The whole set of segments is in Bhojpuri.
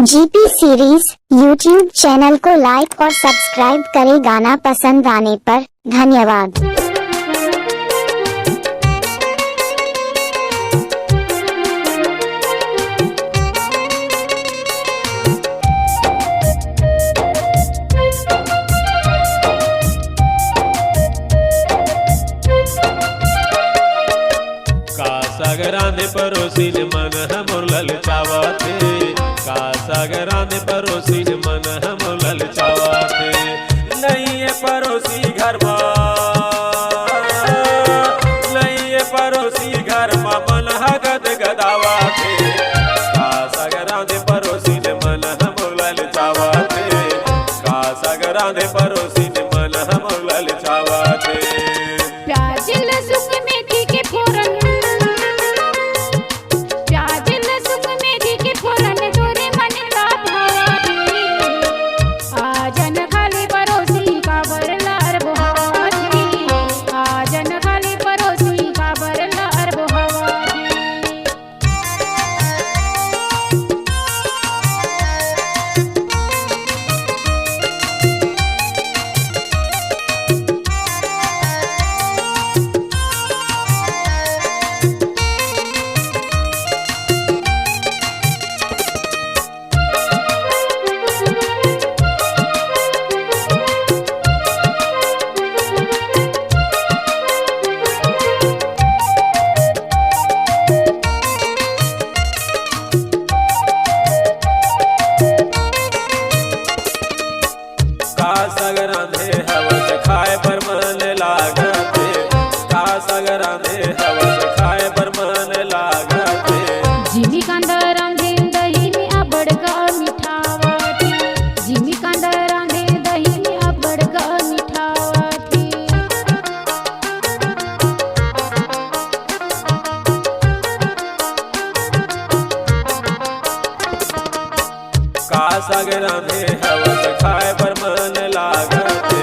जीपी सीरीज यूट्यूब चैनल को लाइक और सब्सक्राइब करें। गाना पसंद आने पर धन्यवाद। सागराने परोसीन मन हम ललचावाते, का सागराने परोसीन मन हम ललचावाते। नहीं है परोसी घर नहीं है परोसी घर मन हगद गदावाते, का सागराने परोसीन मन हम ललचावाते, का सागराने परोसीन मन हम ललचावाते। प्याज लहसुन मेथी के फोरन, सागराने हवस खाए पर मन लागते, का सागराने हवस खाए पर मन लागते। जिमी कांदा रांधे दही में अबड़ का मिठावती, जिमी कांदा रांधे दही में अबड़ का मिठावती। का सागराने हवस खाए पर मन लागते,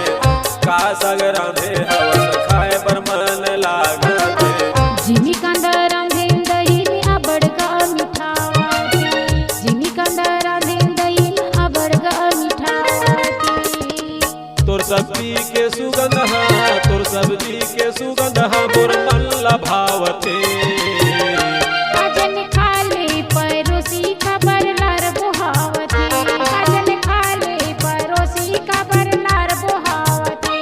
का सागराने हवस खाए पर मन लागते। जिमी कांदा रांधे दही में अबड़ का मिठावती, जिमी कांदा रांधे दही में अबड़ का मिठावती। तोर सब्जी के सुगंध तोर सब्जी के सुगंध मोर मन लभावते। आजन खाले परोसी खबर लार बुहावती, आजन खाले परोसी खबर लार बुहावती।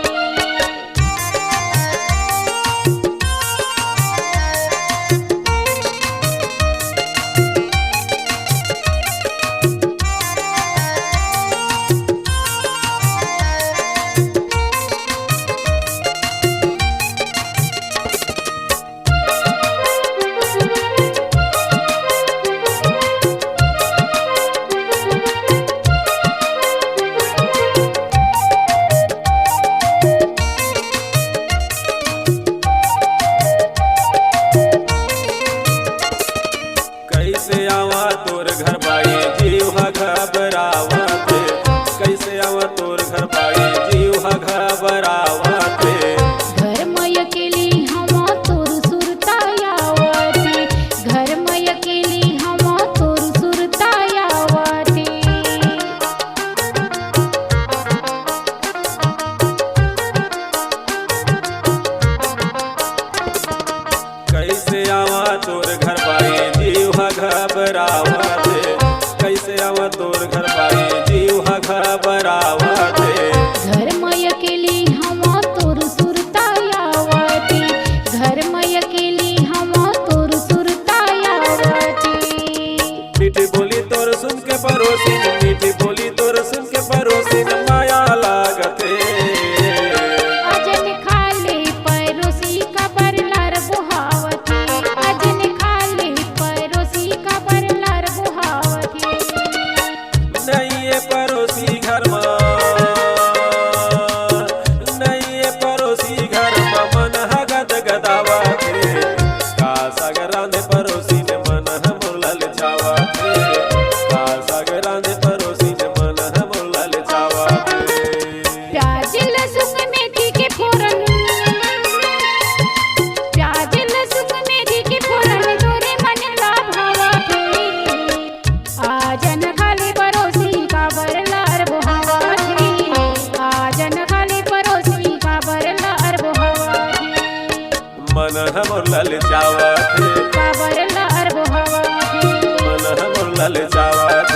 कैसे आवा तोर घर बाई जीव घबरावते, कैसे आवा तोर घर बाई जीव घबरावते। घर मय केली हम तोर सुरतायावती, घर मय केली हम तोर सुरतायावती। कैसे आवा तोर घर बाई जीव घबरावते, कैसे आवा तोर घर बाई जीव घबरावते। घर मय केली हम तोर सुरतायावती, घर मय केली हम तोर सुरतायावती। मीठी बोली तोर सुन के परोसी, मीठी बोली तोर सुन के परोसी माया लागते। अजन खाले परोसी खबर लार बुहावती, अजन खाले परोसी खबर लार बुहावती। नहीं है परोसी घर नहीं है परोसी घर मन हगद गदावाते, का सागराने परोसी ने मन हम ललचावाते, का सागराने परोसी ने हमर ललचावत काबर लहर बोहावत मन हमर ललचावत